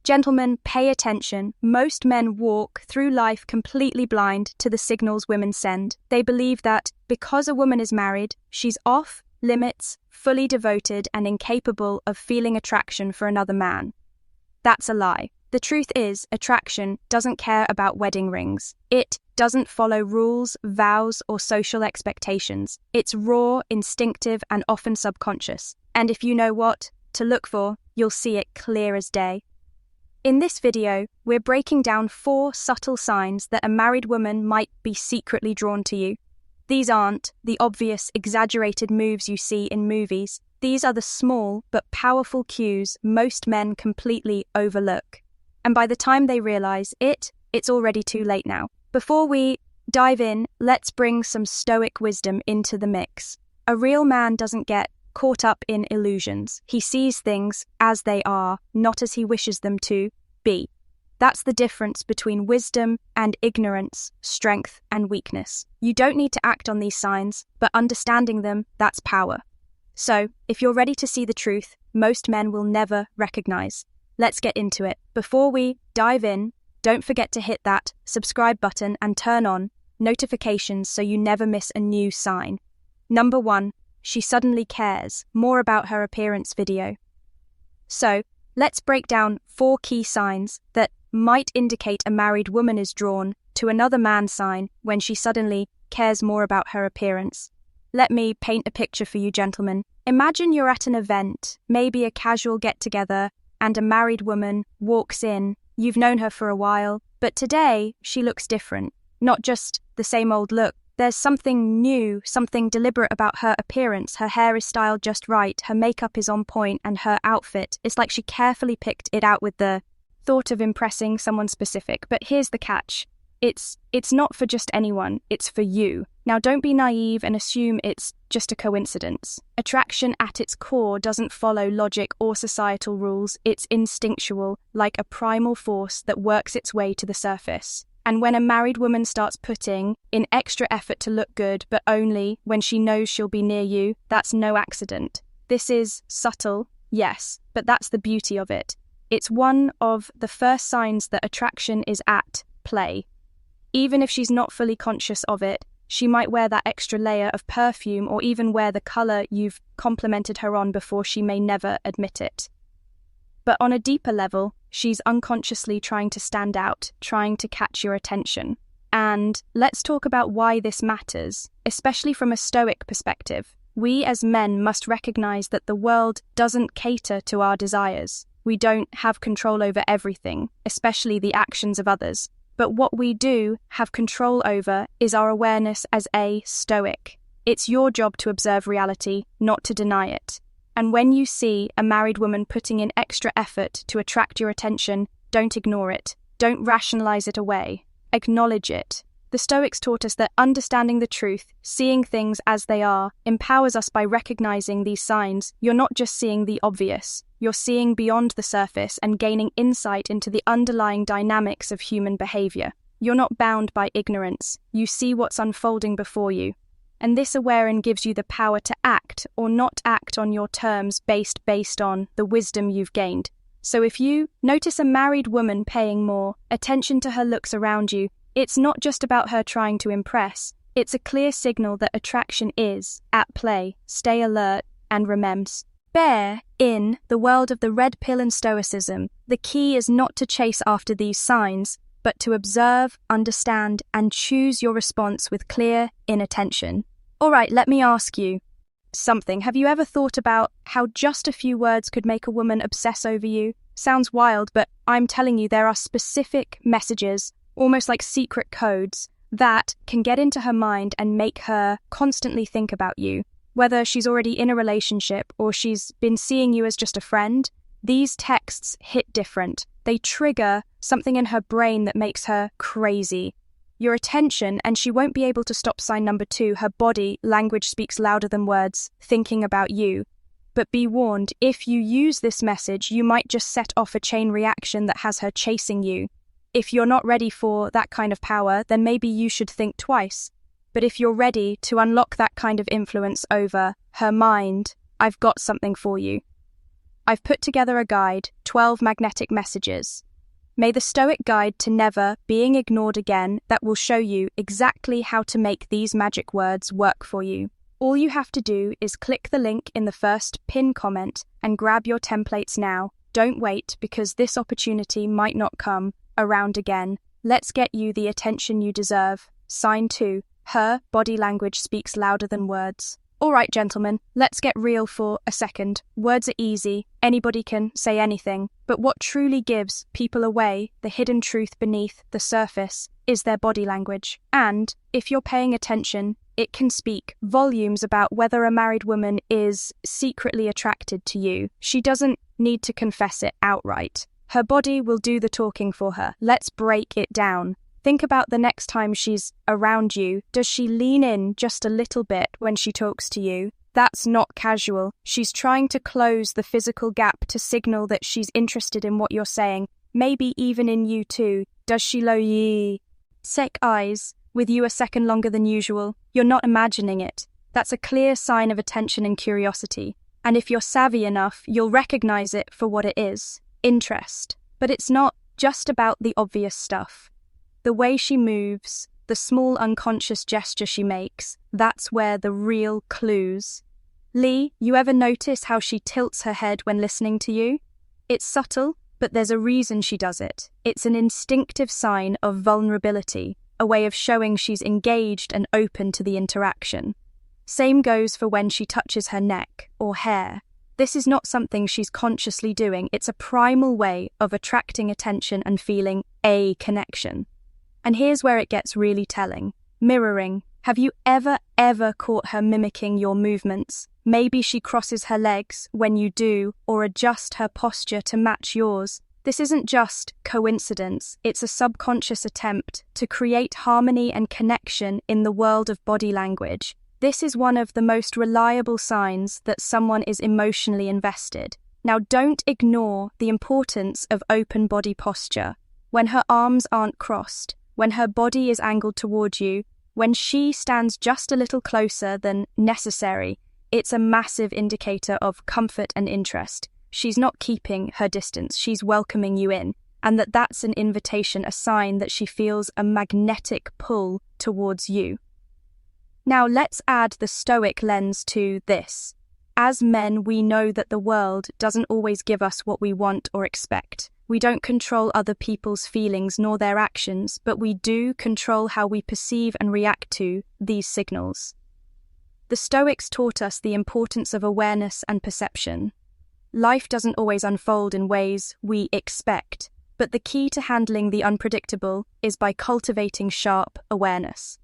Gentlemen, pay attention. Most men walk through life completely blind to the signals women send. They believe that because a woman is married, she's off limits, fully devoted, and incapable of feeling attraction for another man. That's a lie. The truth is, attraction doesn't care about wedding rings. It doesn't follow rules, vows, or social expectations. It's raw, instinctive, and often subconscious. And if you know what to look for, you'll see it clear as day. In this video, we're breaking down 4 subtle signs that a married woman might be secretly drawn to you. These aren't the obvious, exaggerated moves you see in movies. These are the small but powerful cues most men completely overlook. And by the time they realize it's already too late now. Before we dive in, let's bring some Stoic wisdom into the mix. A real man doesn't get caught up in illusions. He sees things as they are, not as he wishes them to be. That's the difference between wisdom and ignorance, strength and weakness. You don't need to act on these signs, but understanding them, that's power. So, if you're ready to see the truth, most men will never recognize. Let's get into it. Before we dive in, don't forget to hit that subscribe button and turn on notifications so you never miss a new sign. Number 1, she suddenly cares more about her appearance video. So, let's break down 4 key signs that might indicate a married woman is drawn to another man's sign when she suddenly cares more about her appearance. Let me paint a picture for you, gentlemen. Imagine you're at an event, maybe a casual get-together, and a married woman walks in. You've known her for a while, but today she looks different. Not just the same old look. There's something new, something deliberate about her appearance. Her hair is styled just right, her makeup is on point, and her outfit, it's like she carefully picked it out with the thought of impressing someone specific. But here's the catch. It's not for just anyone, it's for you. Now don't be naive and assume it's just a coincidence. Attraction at its core doesn't follow logic or societal rules. It's instinctual, like a primal force that works its way to the surface. And when a married woman starts putting in extra effort to look good, but only when she knows she'll be near you, that's no accident. This is subtle, yes, but that's the beauty of it. It's one of the first signs that attraction is at play. Even if she's not fully conscious of it, she might wear that extra layer of perfume or even wear the color you've complimented her on before she may never admit it. But on a deeper level, she's unconsciously trying to stand out, trying to catch your attention. And let's talk about why this matters, especially from a Stoic perspective. We as men must recognize that the world doesn't cater to our desires. We don't have control over everything, especially the actions of others. But what we do have control over is our awareness as a Stoic. It's your job to observe reality, not to deny it. And when you see a married woman putting in extra effort to attract your attention, don't ignore it. Don't rationalize it away. Acknowledge it. The Stoics taught us that understanding the truth, seeing things as they are, empowers us by recognizing these signs. You're not just seeing the obvious. You're seeing beyond the surface and gaining insight into the underlying dynamics of human behavior. You're not bound by ignorance. You see what's unfolding before you. And this awareness gives you the power to act or not act on your terms based on the wisdom you've gained. So if you notice a married woman paying more attention to her looks around you, it's not just about her trying to impress. It's a clear signal that attraction is at play. Stay alert and remember. Bear in the world of the red pill and Stoicism, the key is not to chase after these signs, but to observe, understand, and choose your response with clear inattention. All right, let me ask you something. Have you ever thought about how just a few words could make a woman obsess over you? Sounds wild, but I'm telling you, there are specific messages, almost like secret codes, that can get into her mind and make her constantly think about you. Whether she's already in a relationship or she's been seeing you as just a friend, these texts hit different. They trigger something in her brain that makes her crazy. Your attention, and she won't be able to stop sign number 2. Her body language speaks louder than words, thinking about you. But be warned, if you use this message, you might just set off a chain reaction that has her chasing you. If you're not ready for that kind of power, then maybe you should think twice. But if you're ready to unlock that kind of influence over her mind, I've got something for you. I've put together a guide, 12 magnetic messages. May the Stoic guide to never being ignored again that will show you exactly how to make these magic words work for you. All you have to do is click the link in the first pin comment and grab your templates now. Don't wait, because this opportunity might not come around again. Let's get you the attention you deserve. Sign 2. Her body language speaks louder than words. All right, gentlemen, let's get real for a second. Words are easy. Anybody can say anything. But what truly gives people away, the hidden truth beneath the surface, is their body language. And, if you're paying attention, it can speak volumes about whether a married woman is secretly attracted to you. She doesn't need to confess it outright. Her body will do the talking for her. Let's break it down. Think about the next time she's around you. Does she lean in just a little bit when she talks to you? That's not casual. She's trying to close the physical gap to signal that she's interested in what you're saying, maybe even in you too. Does she low ye sick eyes with you a second longer than usual? You're not imagining it. That's a clear sign of attention and curiosity. And if you're savvy enough, you'll recognize it for what it is: interest. But it's not just about the obvious stuff. The way she moves, the small unconscious gesture she makes, that's where the real clues. Lee, you ever notice how she tilts her head when listening to you? It's subtle, but there's a reason she does it. It's an instinctive sign of vulnerability, a way of showing she's engaged and open to the interaction. Same goes for when she touches her neck or hair. This is not something she's consciously doing. It's a primal way of attracting attention and feeling a connection. And here's where it gets really telling. Mirroring. Have you ever caught her mimicking your movements? Maybe she crosses her legs when you do, or adjust her posture to match yours. This isn't just coincidence. It's a subconscious attempt to create harmony and connection in the world of body language. This is one of the most reliable signs that someone is emotionally invested. Now, don't ignore the importance of open body posture. When her arms aren't crossed, when her body is angled toward you, when she stands just a little closer than necessary, it's a massive indicator of comfort and interest. She's not keeping her distance, she's welcoming you in. And that's an invitation, a sign that she feels a magnetic pull towards you. Now let's add the Stoic lens to this. As men, we know that the world doesn't always give us what we want or expect. We don't control other people's feelings nor their actions, but we do control how we perceive and react to these signals. The Stoics taught us the importance of awareness and perception. Life doesn't always unfold in ways we expect, but the key to handling the unpredictable is by cultivating sharp awareness.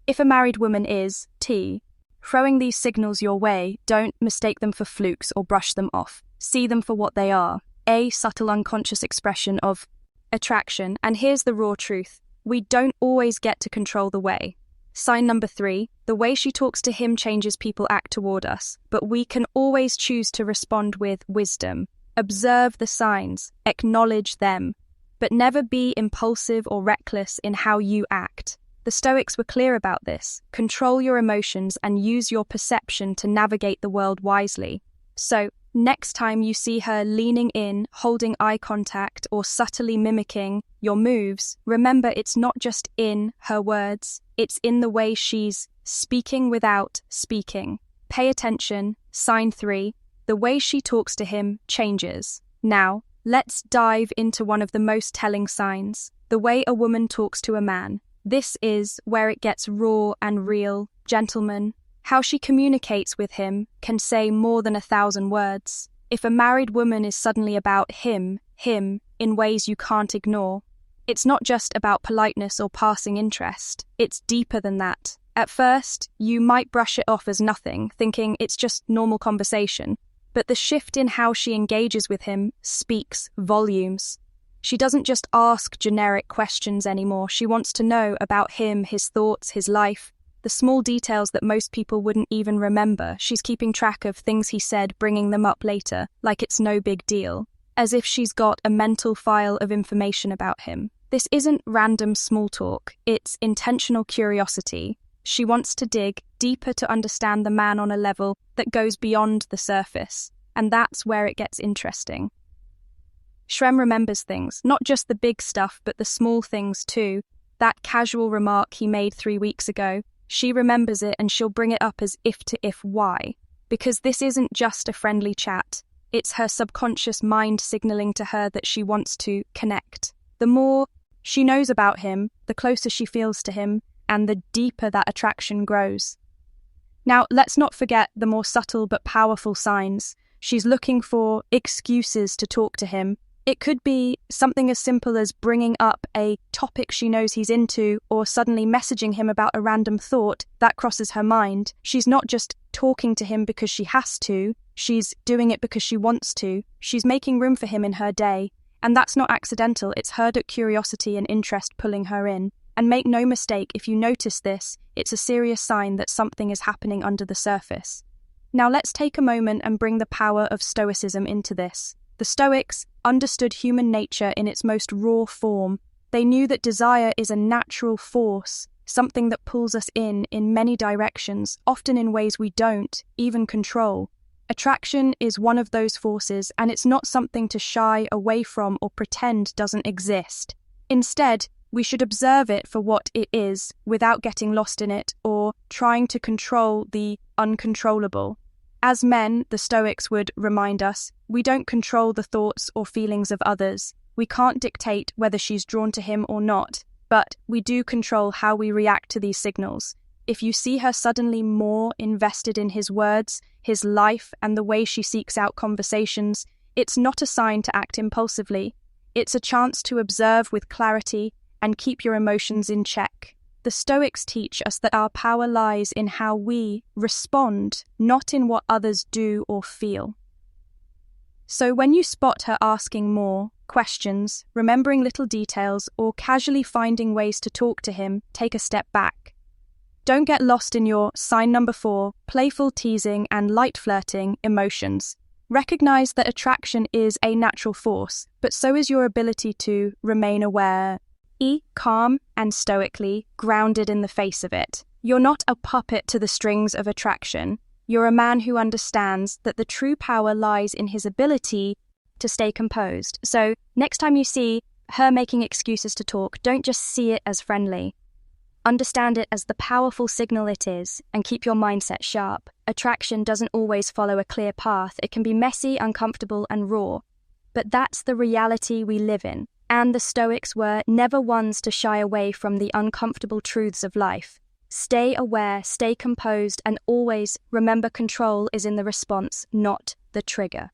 If a married woman is throwing these signals your way, don't mistake them for flukes or brush them off. See them for what they are. A subtle unconscious expression of attraction. And here's the raw truth. We don't always get to control the way. Sign number 3, the way she talks to him changes people act toward us, but we can always choose to respond with wisdom. Observe the signs, acknowledge them, but never be impulsive or reckless in how you act. The Stoics were clear about this. Control your emotions and use your perception to navigate the world wisely. So, next time you see her leaning in, holding eye contact, or subtly mimicking your moves, remember it's not just in her words, it's in the way she's speaking without speaking. Pay attention. Sign 3, the way she talks to him changes. Now, let's dive into one of the most telling signs, the way a woman talks to a man. This is where it gets raw and real. Gentlemen, how she communicates with him can say more than 1,000 words. If a married woman is suddenly about him, in ways you can't ignore, it's not just about politeness or passing interest. It's deeper than that. At first, you might brush it off as nothing, thinking it's just normal conversation. But the shift in how she engages with him speaks volumes. She doesn't just ask generic questions anymore. She wants to know about him, his thoughts, his life, the small details that most people wouldn't even remember. She's keeping track of things he said, bringing them up later, like it's no big deal, as if she's got a mental file of information about him. This isn't random small talk, it's intentional curiosity. She wants to dig deeper to understand the man on a level that goes beyond the surface. And that's where it gets interesting. Shrem remembers things, not just the big stuff, but the small things too. That casual remark he made 3 weeks ago, she remembers it and she'll bring it up as if to if. Why? Because this isn't just a friendly chat. It's her subconscious mind signaling to her that she wants to connect. The more she knows about him, the closer she feels to him, and the deeper that attraction grows. Now, let's not forget the more subtle but powerful signs. She's looking for excuses to talk to him. It could be something as simple as bringing up a topic she knows he's into, or suddenly messaging him about a random thought that crosses her mind. She's not just talking to him because she has to, she's doing it because she wants to. She's making room for him in her day. And that's not accidental, it's her curiosity and interest pulling her in. And make no mistake, if you notice this, it's a serious sign that something is happening under the surface. Now let's take a moment and bring the power of Stoicism into this. The Stoics understood human nature in its most raw form. They knew that desire is a natural force, something that pulls us in many directions, often in ways we don't even control. Attraction is one of those forces, and it's not something to shy away from or pretend doesn't exist. Instead, we should observe it for what it is, without getting lost in it or trying to control the uncontrollable. As men, the Stoics would remind us, we don't control the thoughts or feelings of others. We can't dictate whether she's drawn to him or not, but we do control how we react to these signals. If you see her suddenly more invested in his words, his life, and the way she seeks out conversations, it's not a sign to act impulsively. It's a chance to observe with clarity and keep your emotions in check. The Stoics teach us that our power lies in how we respond, not in what others do or feel. So when you spot her asking more questions, remembering little details, or casually finding ways to talk to him, take a step back. Don't get lost in your sign number 4, playful teasing and light flirting emotions. Recognize that attraction is a natural force, but so is your ability to remain aware, calm and stoically grounded in the face of it. You're not a puppet to the strings of attraction. You're a man who understands that the true power lies in his ability to stay composed. So next time you see her making excuses to talk, don't just see it as friendly. Understand it as the powerful signal it is, and keep your mindset sharp. Attraction doesn't always follow a clear path. It can be messy, uncomfortable, and raw. But that's the reality we live in. And the Stoics were never ones to shy away from the uncomfortable truths of life. Stay aware, stay composed, and always remember control is in the response, not the trigger.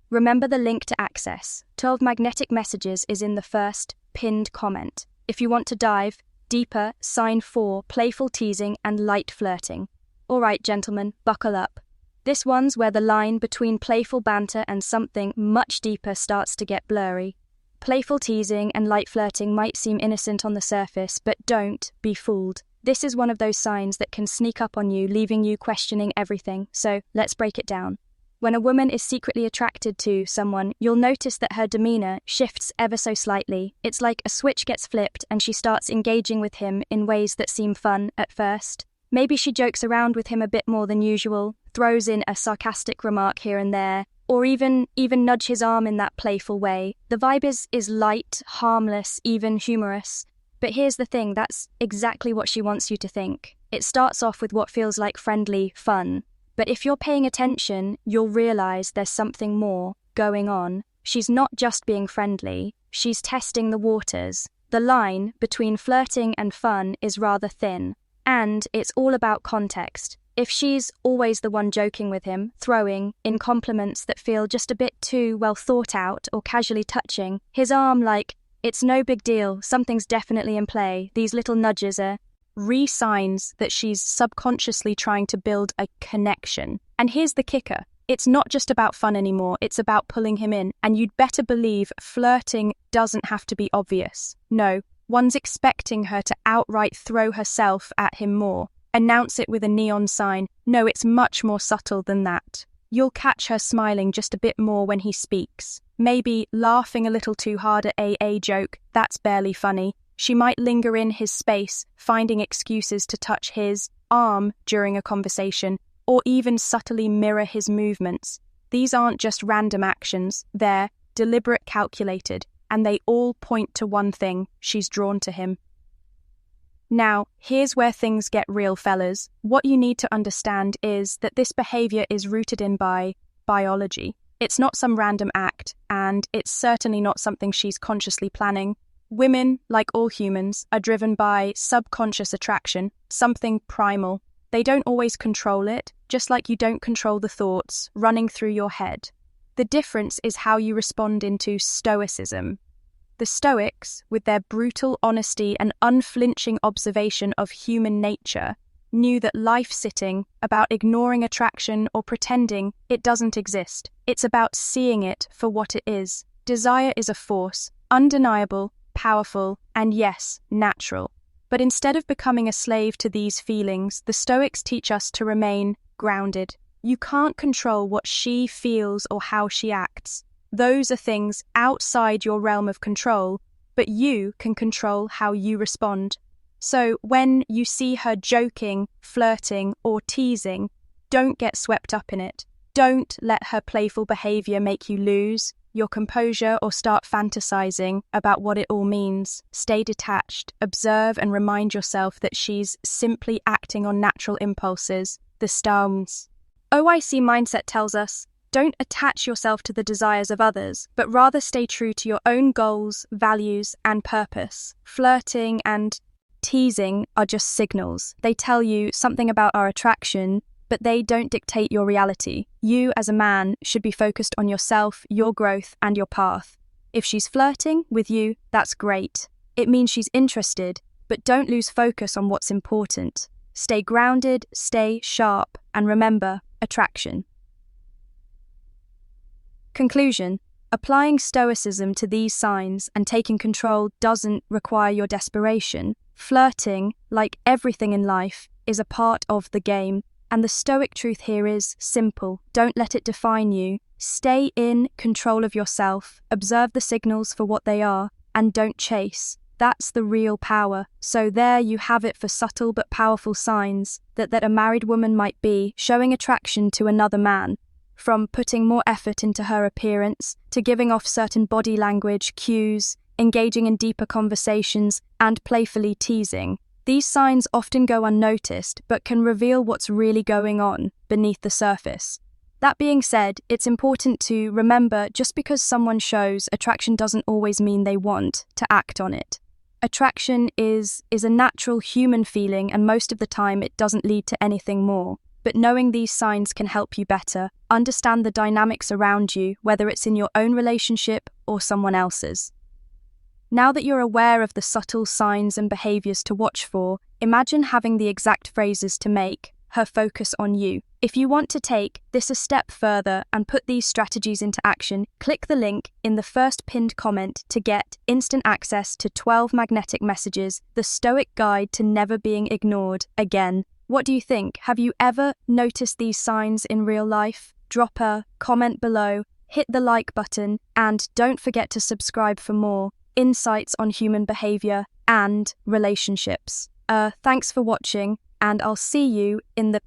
Remember the link to access. 12 Magnetic Messages is in the first pinned comment. If you want to dive deeper, sign 4, playful teasing and light flirting. All right, gentlemen, buckle up. This one's where the line between playful banter and something much deeper starts to get blurry. Playful teasing and light flirting might seem innocent on the surface, but don't be fooled. This is one of those signs that can sneak up on you, leaving you questioning everything. So let's break it down. When a woman is secretly attracted to someone, you'll notice that her demeanor shifts ever so slightly. It's like a switch gets flipped and she starts engaging with him in ways that seem fun at first. Maybe she jokes around with him a bit more than usual, throws in a sarcastic remark here and there, or even nudge his arm in that playful way. The vibe is light, harmless, even humorous. But here's the thing, that's exactly what she wants you to think. It starts off with what feels like friendly fun. But if you're paying attention, you'll realize there's something more going on. She's not just being friendly, she's testing the waters. The line between flirting and fun is rather thin, and it's all about context. If she's always the one joking with him, throwing in compliments that feel just a bit too well thought out or casually touching his arm like, it's no big deal, something's definitely in play, these little nudges are signs that she's subconsciously trying to build a connection. And here's the kicker. It's not just about fun anymore, it's about pulling him in. And you'd better believe flirting doesn't have to be obvious. No, one's expecting her to outright throw herself at him more, announce it with a neon sign. No, it's much more subtle than that. You'll catch her smiling just a bit more when he speaks. Maybe laughing a little too hard at a joke, that's barely funny. She might linger in his space, finding excuses to touch his arm during a conversation, or even subtly mirror his movements. These aren't just random actions, they're deliberate, calculated, and they all point to one thing: she's drawn to him. Now, here's where things get real, fellas. What you need to understand is that this behavior is rooted in biology. It's not some random act, and it's certainly not something she's consciously planning. Women, like all humans, are driven by subconscious attraction, something primal. They don't always control it, just like you don't control the thoughts running through your head. The difference is how you respond into Stoicism. The Stoics, with their brutal honesty and unflinching observation of human nature, knew that life-sitting, about ignoring attraction or pretending it doesn't exist. It's about seeing it for what it is. Desire is a force, undeniable, powerful, and yes, natural. But instead of becoming a slave to these feelings, the Stoics teach us to remain grounded. You can't control what she feels or how she acts. Those are things outside your realm of control, but you can control how you respond. So when you see her joking, flirting, or teasing, don't get swept up in it. Don't let her playful behavior make you lose your composure or start fantasizing about what it all means. Stay detached, observe and remind yourself that she's simply acting on natural impulses, the Stoics. OIC mindset tells us, don't attach yourself to the desires of others, but rather stay true to your own goals, values, and purpose. Flirting and teasing are just signals. They tell you something about our attraction, but they don't dictate your reality. You, as a man, should be focused on yourself, your growth, and your path. If she's flirting with you, that's great. It means she's interested, but don't lose focus on what's important. Stay grounded, stay sharp, and remember, attraction. Conclusion: applying Stoicism to these signs and taking control doesn't require your desperation. Flirting, like everything in life, is a part of the game, and the Stoic truth here is simple. Don't let it define you. Stay in control of yourself, observe the signals for what they are, and don't chase. That's the real power. So there you have it for subtle but powerful signs that a married woman might be showing attraction to another man. From putting more effort into her appearance, to giving off certain body language cues, engaging in deeper conversations, and playfully teasing. These signs often go unnoticed, but can reveal what's really going on beneath the surface. That being said, it's important to remember just because someone shows attraction doesn't always mean they want to act on it. Attraction is a natural human feeling, and most of the time it doesn't lead to anything more. But knowing these signs can help you better understand the dynamics around you, whether it's in your own relationship or someone else's. Now that you're aware of the subtle signs and behaviors to watch for, imagine having the exact phrases to make her focus on you. If you want to take this a step further and put these strategies into action, click the link in the first pinned comment to get instant access to 12 magnetic messages, the Stoic guide to never being ignored again. What do you think? Have you ever noticed these signs in real life? Drop a comment below, hit the like button, and don't forget to subscribe for more insights on human behavior and relationships. Thanks for watching, and I'll see you in the